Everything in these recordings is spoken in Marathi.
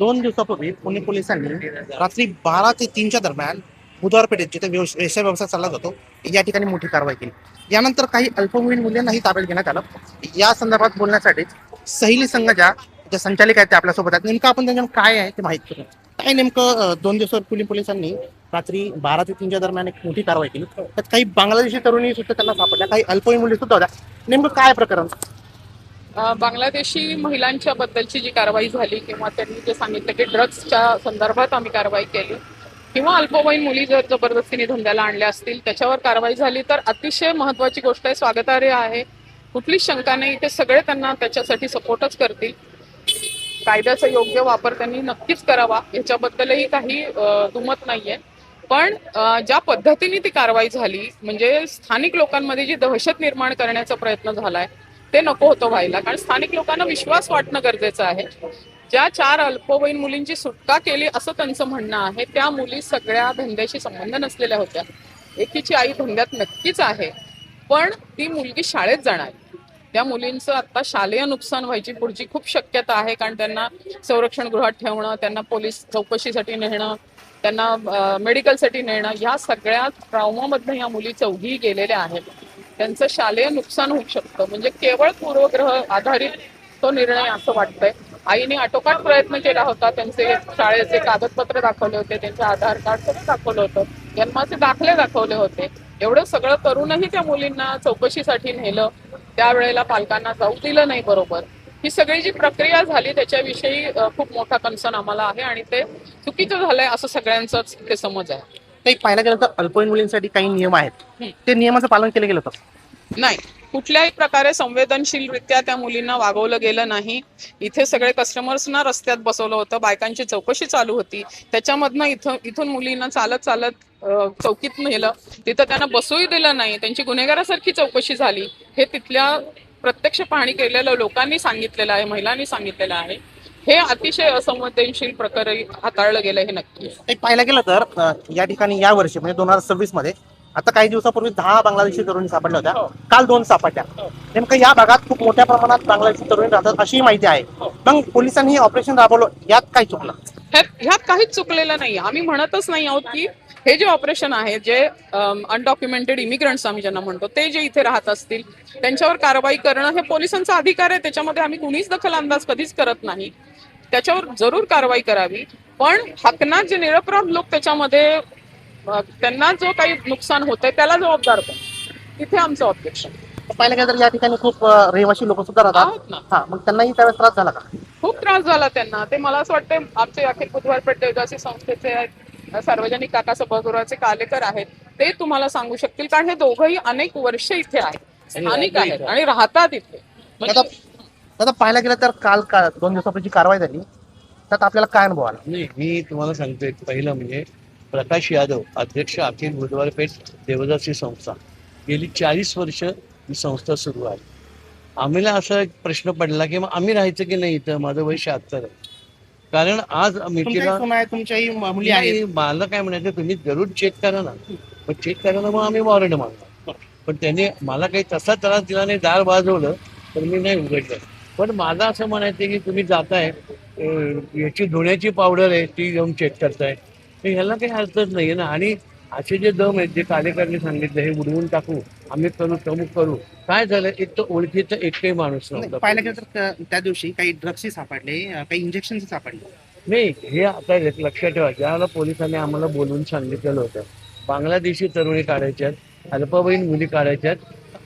2 दिवसापूर्वी पुणे पोलिसांनी रात्री 12 ते 3च्या दरम्यान बुधवार पेठेत जिथे वेश्या व्यवसाय चालला जातो या ठिकाणी मोठी कारवाई केली. यानंतर काही अल्पवयीन मुलींनाही ताब्यात घेण्यात आलं. या संदर्भात बोलण्यासाठी सहिली संघाच्या ज्या संचालिका आहेत त्या आपल्यासोबत आहेत. नेमकं आपण त्यांच्याकडून काय आहे ते माहिती करू. काय नेमकं 2 दिवसावर पुणे पोलिसांनी रात्री 12 ते 3च्या दरम्यान एक मोठी कारवाई केली. त्यात काही बांगलादेशी तरुणी सुद्धा त्यांना सापडल्या, काही अल्पवयीन मुली सुद्धा होत्या. नेमकं काय प्रकरण? बांगलादेशी महिलांच्या बद्दलची जी कारवाई झाली किंवा त्यांनी जे सांगितलं की ड्रग्सच्या संदर्भात आम्ही कारवाई केली किंवा अल्पवयीन मुली जर जबरदस्तीने धंद्याला आणल्या असतील त्याच्यावर कारवाई झाली तर अतिशय महत्वाची गोष्ट आहे, स्वागतार्ह आहे. कुठलीच शंका नाही, ते सगळे त्यांना त्याच्यासाठी सपोर्टच करतील. कायद्याचा योग्य वापर त्यांनी नक्कीच करावा, याच्याबद्दलही काही दुमत नाहीये. पण ज्या पद्धतीने ती कारवाई झाली म्हणजे स्थानिक लोकांमध्ये जी दहशत निर्माण करण्याचा प्रयत्न झालाय ते नको होतं व्हायला. कारण स्थानिक लोकांना विश्वास वाटणं गरजेचं आहे. ज्या 4 अल्पवयीन मुलींची सुटका केली असं त्यांचं म्हणणं आहे, त्या मुली सगळ्या धंद्याशी संबंध नसलेल्या होत्या. एकीची आई धंद्यात नक्कीच आहे, पण ती मुलगी शाळेत जाणार. त्या मुलींचं आता शालेय नुकसान व्हायची पुढची खूप शक्यता आहे. कारण त्यांना संरक्षण गृहात ठेवणं, त्यांना पोलीस चौकशीसाठी नेणं, त्यांना मेडिकलसाठी नेणं, या सगळ्या ट्रॉमामधनं या मुली चौघी गेलेल्या आहेत. त्यांचं शालेय नुकसान होऊ शकतं. म्हणजे केवळ पूर्वग्रह आधारित तो निर्णय असं वाटतंय. आईने आटोकाट प्रयत्न केला होता, त्यांचे शाळेचे कागदपत्र दाखवले होते, त्यांचे आधार कार्ड सगळं दाखवलं होतं, जन्माचे दाखले दाखवले होते. एवढं सगळं करूनही त्या मुलींना चौकशीसाठी नेलं. त्यावेळेला पालकांना जाऊ दिलं नाही बरोबर. ही सगळी जी प्रक्रिया झाली त्याच्याविषयी खूप मोठा कन्सर्न आम्हाला आहे आणि ते चुकीचं झालंय असं सगळ्यांचाच ते समज आहे. काही पाहायला गेलं तर अल्पवयीन मुलींसाठी काही नियम आहेत, ते नियमाचं पालन केलं गेलं होतं. नाही, कुठल्याही प्रकारे संवेदनशीलरित्या त्या मुलींना वागवलं गेलं नाही. इथे सगळे कस्टमर्सना रस्त्यात बसवलं होतं, बायकांची चौकशी चालू होती, त्याच्यामधनं इथून मुलींना चालत चालत चौकीत नेलं, तिथं त्यांना बसूही दिलं नाही, त्यांची गुन्हेगारासारखी चौकशी झाली. हे तिथल्या प्रत्यक्ष पाहणी केलेल्या लोकांनी सांगितलेलं आहे, महिलांनी सांगितलेलं आहे. हे अतिशय असंवेदनशील प्रकारे हाताळलं गेलं हे नक्की. एक पाहायला गेलं तर या ठिकाणी या वर्षी म्हणजे 2026 मध्ये आता काही दिवसापूर्वी 10 बांगलादेशी तरुणी सापडल्या होत्या. काल 2 सापडल्या. नेमकं या भागात खूप मोठ्या प्रमाणात बांगलादेशी तरुणी राहतात अशी माहिती आहे. मग पोलिसांनी हे ऑपरेशन राबवलं, यात काय चुकलं? ह्यात काहीच चुकलेलं नाही. आम्ही म्हणतच नाही आहोत की हे जे ऑपरेशन आहे, जे अनडॉक्युमेंटेड इमिग्रंट्स आम्ही ज्यांना म्हणतो, ते जे इथे राहत असतील त्यांच्यावर कारवाई करणं हे पोलिसांचा अधिकार आहे. त्याच्यामध्ये आम्ही कुणीच दखल अंदाज कधीच करत नाही. त्याच्यावर जरूर कारवाई करावी, पण हकनात जे निरपराध लोक त्याच्यामध्ये त्यांना जो काही नुकसान होतंय त्याला जबाबदार कोण, तिथे आमचं ऑब्जेक्शन. पाहायला गेलं तर या ठिकाणी खूप रहिवासी लोक सुद्धा राहतात आहोत ना. हा, मग त्यांनाही त्यावेळेस त्रास झाला का? खूप त्रास झाला त्यांना. ते मला असं वाटतं आमचे अखिल बुधवारपेठ देवदासी संस्थेचे सार्वजनिक काका सभागृहाचे कालेकर आहेत, ते तुम्हाला सांगू शकतील. कारण हे दोघंही अनेक वर्ष इथे आहेत, स्थानिक आहेत आणि राहतात इथे. आता पाहायला गेलं तर काल 2 दिवसापूर्वी कारवाई झाली, त्यात आपल्याला काय अनुभव आला? नाही, मी तुम्हाला सांगतोय, पहिलं म्हणजे प्रकाश यादव, अध्यक्ष अखिल बुधवार पेठ देवदासी संस्था, गेली 40 वर्ष ही संस्था सुरू आहे. आम्हाला असा एक प्रश्न पडला की मग आम्ही राहायचं की नाही इथं. माझं वय 76 आहे. कारण आज मितीला तुमच्याही मुली आहेत. मला काय म्हणायचं, तुम्ही जरूर चेक करा ना. पण चेक करायला मग आम्ही वॉरंट मागणार. पण त्याने मला काही तसा त्रास दिला नाही, दार वाजवलं तर मी नाही उघडलं. पण माझं असं म्हणायचं की तुम्ही जाताय, याची धुण्याची पावडर आहे ती घेऊन चेक करताय, तर ह्याला काही अर्थच नाहीये ना. आणि असे जे दम आहेत, जे कालेकरने सांगितलं हे उडवून टाकू, आम्ही करू, तमुक करू, काय झालं, एक तर ओळखीचा एकही माणूस नव्हता. पाहायला गेलं तर त्या दिवशी काही ड्रग्स सापडले, काही इंजेक्शन सापडले. नाही, हे आता लक्षात ठेवा, ज्याला पोलिसांनी आम्हाला बोलून सांगितलेलं होतं बांगलादेशी तरुणी काढायच्यात, अल्पवयीन मुली काढायच्यात,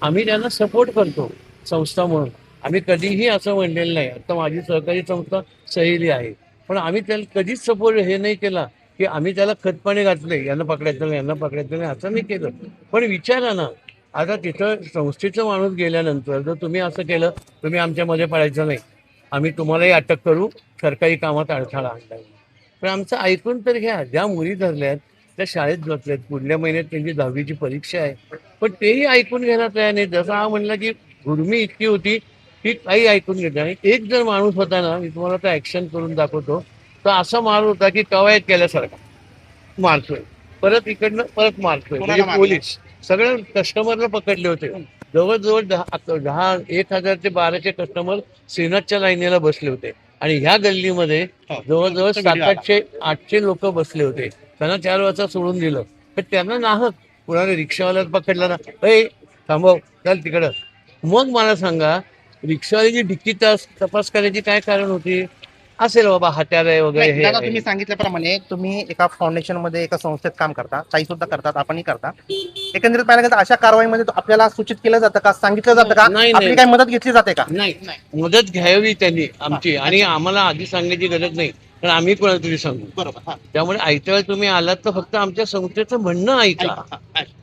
आम्ही त्यांना सपोर्ट करतो संस्था म्हणून. आम्ही कधीही असं म्हणलेलं नाही. आता माझी सहकारी संस्था सहेली आहे, पण आम्ही त्याला कधीच सपोर्ट हे नाही केला की आम्ही त्याला खतपाणी घातले, यांना पकडायचं नाही, यांना पकडायचं नाही, असं नाही केलं. पण विचारा ना, आता तिथं संस्थेचा माणूस गेल्यानंतर जर तुम्ही असं केलं, तुम्ही आमच्यामध्ये पडायचं नाही, आम्ही तुम्हालाही अटक करू, सरकारी कामात अडथळा आणला. पण आमचं ऐकून तर घ्या. ज्या मुली धरल्यात त्या शाळेत बसल्यात, पुढल्या महिन्यात त्यांची 10वीची परीक्षा आहे, पण तेही ऐकून घ्यायला तयार नाही. जसं हा म्हणला की गुरमी इतकी होती की काही ऐकून घेत नाही. एक जर माणूस होता ना, मी तुम्हाला तर ऍक्शन करून दाखवतो, तर असा मार होता की कवायत केल्यासारखा मारतोय, परत इकडनं परत मारतोय. म्हणजे पोलीस सगळ्या कस्टमरला पकडले होते. जवळजवळ 10 10 1,000 ते 1200 कस्टमर श्रीनाथच्या लाईनीला बसले होते. आणि ह्या गल्लीमध्ये हो. जवळजवळ तो व्हिडिओ 700-800 लोक बसले होते. त्यांना 4 वाजता सोडून दिलं. पण त्यांना नाहक कुणाला रिक्षावाल्यात पकडला ना, ए थांबव, चल तिकडं. मग मला सांगा, रिक्षावाल्याची डिक्की तपास करायची काय कारण होती? असेल बाबा हत्यार आहे वगैरे नाही, हे दादा आहे. तुम्ही सांगितल्याप्रमाणे तुम्ही एका फाउंडेशन मध्ये एका संस्थेत काम करता, ताई सुद्धा करतात, आपणही करता. एकंदरीत पाहिलं तर अशा कारवाईमध्ये आपल्याला सूचित केलं जातं का, सांगितलं जातं का, नाही, आपली नाही. काही मदत घेतली जाते का? नाही मदत घ्यावी त्यांनी आमची, आणि आम्हाला आधी सांगण्याची गरज नाही, कारण आम्ही कोणाला तरी सांगू. बरोबर. हा. त्यामुळे आयत्या वेळी तुम्ही आलात तर फक्त आमच्या संस्थेचं म्हणणं ऐका.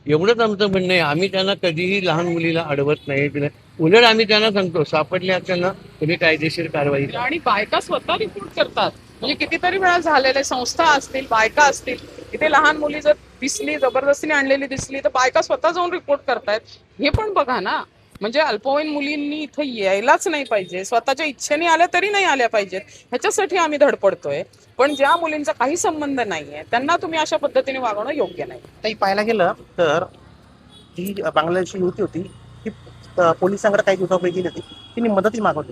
एवढंच आमचं म्हणणं आहे. आम्ही त्यांना कधीही लहान मुलीला अडवत नाही. उलट आम्ही त्यांना सांगतो, सापडले असेल ना तुम्ही कायदेशीर कारवाई करा. आणि बायका स्वतः रिपोर्ट करतात. म्हणजे कितीतरी वेळा झालेले संस्था असतील, बायका असतील, इथे लहान मुली जर दिसली, जबरदस्तीने आणलेली दिसली, तर बायका स्वतः जाऊन रिपोर्ट करतायत. हे पण बघा ना, म्हणजे अल्पवयीन मुलींनी इथं यायलाच नाही पाहिजे, स्वतःच्या इच्छेने आल्या तरी नाही आल्या पाहिजेत, ह्याच्यासाठी आम्ही धडपडतोय. पण ज्या मुलींचा काही संबंध नाहीये त्यांना तुम्ही अशा पद्धतीने वागणं योग्य नाही. ताई पाहायला गेलं तर जी बांगलादेशी युवती होती ती पोलिसांकडे काही दिवसापूर्वी गेली होती, तिने मदतही मागवली.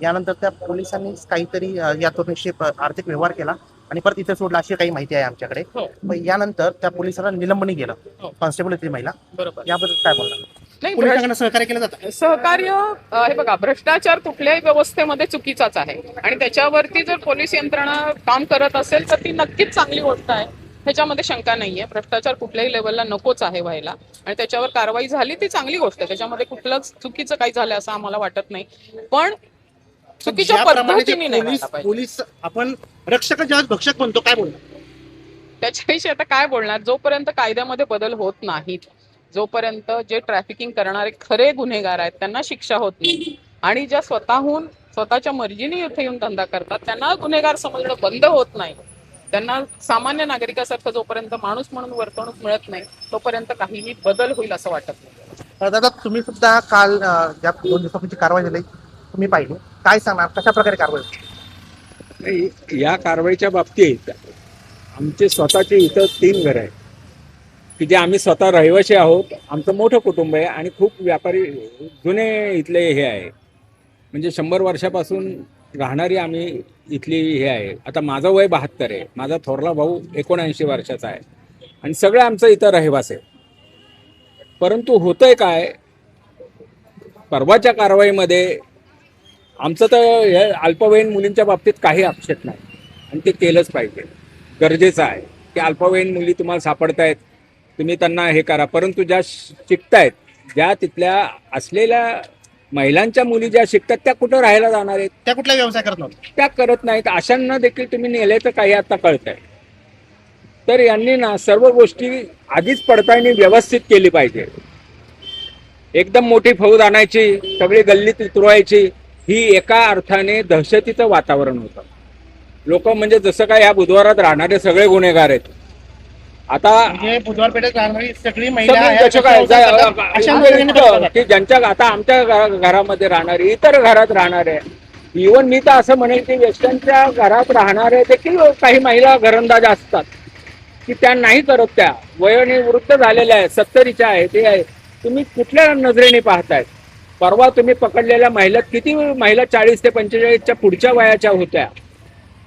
यानंतर त्या पोलिसांनी काहीतरी या तरुणीशी आर्थिक व्यवहार केला आणि परत इथे सोडला, अशी काही माहिती आहे आमच्याकडे. हो. मग यानंतर त्या पोलिसाला निलंबनही केलं. हो. कॉन्स्टेबल होती महिला. बरोबर. याबद्दल काय बोलणार? नाही, पोलिसांकडे सहकार्य केलं जातं. सहकार्य हे बघा, भ्रष्टाचार कुठल्याही व्यवस्थेमध्ये चुकीचाच आहे आणि त्याच्यावरती जर पोलीस यंत्रणा काम करत असेल तर ती नक्कीच चांगली गोष्ट आहे, ह्याच्यामध्ये शंका नाहीये. भ्रष्टाचार कुठल्याही लेवलला नकोच आहे व्हायला, आणि त्याच्यावर कारवाई झाली ती चांगली गोष्ट आहे. त्याच्यामध्ये कुठलंच चुकीचं काही झालं असं आम्हाला वाटत नाही, पण चुकीच्या ज्याप्रमाणे ते पद्धतीने नाही व्हायला पाहिजे. पोलीस आपण रक्षक ज्यावेळेस भक्षक बनतो, काय बोलणार? त्याच्याविषयी आता काय बोलणार, जोपर्यंत कायद्यामध्ये बदल होत नाहीत, जोपर्यंत जे ट्रॅफिकिंग करणारे खरे गुन्हेगार आहेत त्यांना शिक्षा होत नाही, आणि ज्या स्वतःहून स्वतःच्या मर्जीने इथे येऊन धंदा करतात त्यांना गुन्हेगार समजणं बंद होत नाही, त्यांना सामान्य नागरिकासारखं जोपर्यंत माणूस म्हणून वर्तणूक मिळत नाही, तोपर्यंत काहीही बदल होईल असं वाटत नाही. दादा तुम्ही सुद्धा काल ज्या 2 दिवसापूर्वीची कारवाई झाली तुम्ही पाहिली, काय सांगणार, कशा प्रकारे कारवाई झाली? नाही, या कारवाईच्या बाबतीत आमचे स्वतःचे इथं 3 घरं आहेत की जे आम्ही स्वतः रहिवासी आहोत. आमचं मोठं कुटुंब आहे आणि खूप व्यापारी जुने इथले हे आहे, म्हणजे 100 वर्षापासून राहणारी आम्ही इथली हे आहे. आता माझं वय 72 आहे, माझा थोरला भाऊ 79 वर्षाचा आहे आणि सगळं आमचं इथं रहिवास आहे. परंतु होतंय काय, परवाच्या कारवाईमध्ये आमचं तर हे अल्पवयीन मुलींच्या बाबतीत काही आक्षेप नाही आणि ते केलंच पाहिजे, गरजेचं आहे की अल्पवयीन मुली तुम्हाला सापडतायत, तुम्ही त्यांना हे करा. परंतु ज्या शिकतायत, ज्या तिथल्या असलेल्या महिलांच्या मुली ज्या शिकतात त्या कुठं राहायला जाणार आहेत, त्या कुठला व्यवसाय करत नव्हत्या. त्या करत नाहीत. अशांना देखील तुम्ही नेल्याचं काही आता कळतंय. तर यांनी ना सर्व गोष्टी आधीच पडताळणी व्यवस्थित केली पाहिजे. एकदम मोठी फौज आणायची, सगळी गल्लीत उतरवायची, ही एका अर्थाने दहशतीचं वातावरण होतं. लोक म्हणजे जसं काय या बुधवारात राहणारे सगळे गुन्हेगार आहेत. आता म्हणजे बुधवार पेठेत राहणारी सगळी महिला सगळी आहेत, जसं काय अशा मुलींनी बघितलं. की ज्यांच्या आता आमच्या घरामध्ये राहणारे, इतर घरात राहणारे, इव्हन मी तर असं म्हणेल की वेस्टर्नच्या घरात राहणारे देखील काही महिला घरंदाज असतात की त्या नाही करत, त्या वयाने वृद्ध झालेल्या आहेत, 70च्या आहे, ते आहे. तुम्ही कुठल्या नजरेने पाहतायत? परवा तुम्ही पकडलेल्या महिला, किती महिला 40 ते 45च्या पुढच्या वयाच्या होत्या,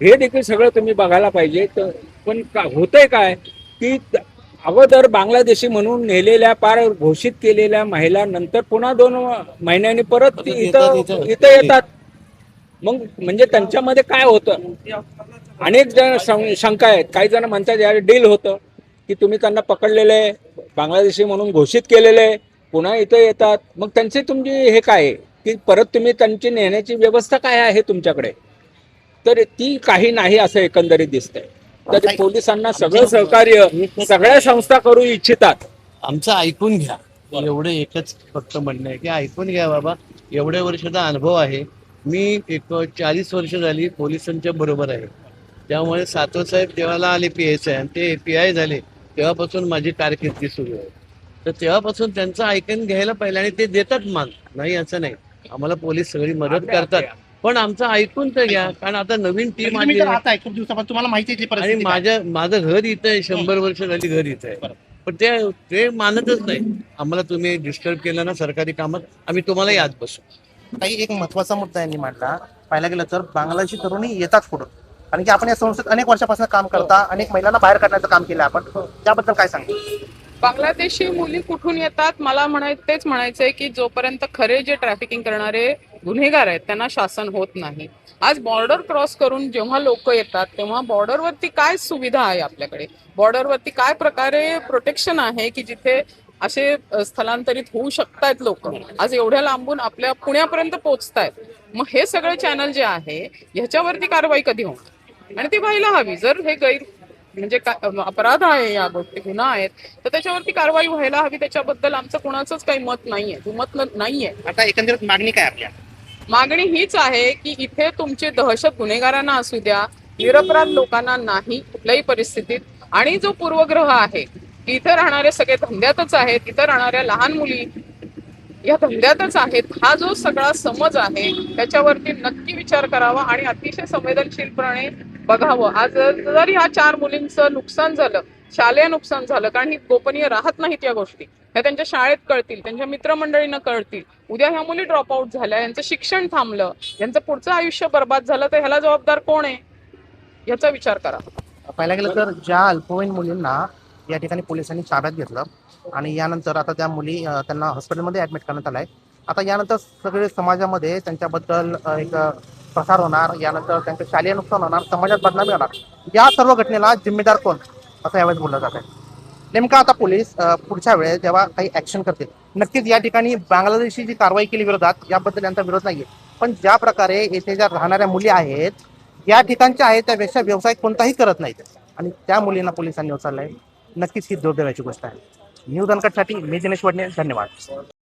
हे देखील सगळं तुम्ही बघायला पाहिजे. पण होतंय काय की अगोदर बांगलादेशी म्हणून नेलेल्या, पार घोषित केलेल्या महिला नंतर पुन्हा 2 महिन्यांनी परत इथं येतात. मग म्हणजे त्यांच्यामध्ये काय होतं, अनेक जण शंका आहेत. काही जण म्हणतात यार डील होतं की तुम्ही त्यांना पकडलेले, बांगलादेशी म्हणून घोषित केलेले, पुन्हा इथं येतात. मग त्यांचे तुमची हे काय आहे की परत तुम्ही त्यांची नेण्याची व्यवस्था काय आहे तुमच्याकडे? तर ती काही नाही असं एकंदरीत दिसतंय. तर पोलिसांना सगळं सहकार्य सगळ्या संस्था करू इच्छितात. आमचं ऐकून घ्या, एवढं एकच फक्त म्हणणं आहे की ऐकून घ्या बाबा. एवढ्या वर्षाचा अनुभव आहे, मी 40 वर्ष झाली पोलिसांच्या बरोबर आहे. त्यामुळे सातवसाहेब जेव्हा आले PSI आणि ते PI झाले तेव्हापासून माझी कारकिर्दी सुरू आहे. तर तेव्हापासून त्यांचं ऐकून घ्यायला पाहिजे, आणि ते देतात मान, नाही असं नाही. आम्हाला पोलीस सगळी मदत करतात, पण आमचं ऐकून तर घ्या. कारण आता नवीन टीम तुम्ही आली तर राहताय खूप दिवसापासून, तुम्हाला माहिती आहे ती आणि परिस्थिती काय. माझं घर इथं आहे, 100 वर्ष झाली घर इथं आहे. पण ते मानतच नाही. आम्हाला तुम्ही डिस्टर्ब केलं ना सरकारी कामात, आम्ही तुम्हालाही आज बसू. काही एक महत्वाचा मुद्दा यांनी मांडला, पाहायला गेलं तर बांगलादेशी तरुणी येतात पुढं, कारण की आपण या संस्थेत अनेक वर्षापासून काम करता, अनेक महिलांना बाहेर काढण्याचं काम केलं आपण, त्याबद्दल काय सांगू? बांगलादेशी मुली कुठून येतात, मला तेच म्हणायचंय की जोपर्यंत खरे जे ट्रॅफिकिंग करणारे गुन्हेगार आहेत त्यांना शासन होत नाही. आज बॉर्डर क्रॉस करून जेव्हा लोक येतात तेव्हा बॉर्डरवरती काय सुविधा आहे आपल्याकडे, बॉर्डरवरती काय प्रकारे प्रोटेक्शन आहे की जिथे असे स्थलांतरित होऊ शकतायत लोक, आज एवढ्या लांबून आपल्या पुण्यापर्यंत पोहोचतायत. मग हे सगळे चॅनल जे आहे ह्याच्यावरती कारवाई कधी होणार, आणि ती व्हायला हवी. जर हे म्हणजे अपराध आहे, या गोष्टी गुन्हा आहेत, तर त्याच्यावरती कारवाई व्हायला हवी. त्याच्याबद्दल आमचं कुणाचंच काही मत नाहीये, दुमत नाहीये. आता एकंदरीत मागणी काय आपल्या? मागणी हीच आहे की इथे तुमची दहशत गुन्हेगारांना असू द्या, निरपराध लोकांना नाही कुठल्याही परिस्थितीत. आणि जो पूर्वग्रह आहे की इथे राहणारे सगळे धंद्यातच आहेत, इथे राहणाऱ्या लहान मुली या धंद्यातच आहेत, हा जो सगळा समज आहे त्याच्यावरती नक्की विचार करावा आणि अतिशय संवेदनशीलपणे बघावं. आज जर ह्या 4 मुलींचं नुकसान झालं, शालेय नुकसान झालं, कारण ही गोपनीय राहत नाहीत या गोष्टी, ह्या त्यांच्या शाळेत कळतील, त्यांच्या मित्रमंडळींना कळतील, उद्या ह्या मुली ड्रॉप आउट झाल्या, यांचं शिक्षण थांबलं, यांचं पुढचं आयुष्य बर्बाद झालं, तर ह्याला जबाबदार कोण आहे याचा विचार करा. पाहायला गेलं तर ज्या अल्पवयीन मुलींना या ठिकाणी पोलिसांनी ताब्यात घेतलं आणि यानंतर आता त्या मुली त्यांना हॉस्पिटलमध्ये ऍडमिट करण्यात आलाय. आता यानंतर सगळे समाजामध्ये त्यांच्याबद्दल एक प्रसार होणार, यानंतर त्यांचं शालेय नुकसान होणार, समाजात बदनामी होणार. या सर्व घटनेला जिम्मेदार कोण, असं यावेळेस बोललं जात आहे. नेमका आता पोलीस पुढच्या वेळेस जेव्हा काही ऍक्शन करतील, नक्कीच या ठिकाणी बांगलादेशी जी कारवाई केली विरोधात, याबद्दल यांचा विरोध नाहीये, पण ज्या प्रकारे येथे ज्या राहणाऱ्या मुली आहेत या ठिकाणच्या आहेत त्यापेक्षा व्यवसाय कोणताही करत नाहीत आणि त्या मुलींना पोलिसांनी उचललंय, नक्कीच ही दुर्दैवाची गोष्ट आहे. न्यूज अनकटसाठी मी दिनेश वडणे, धन्यवाद.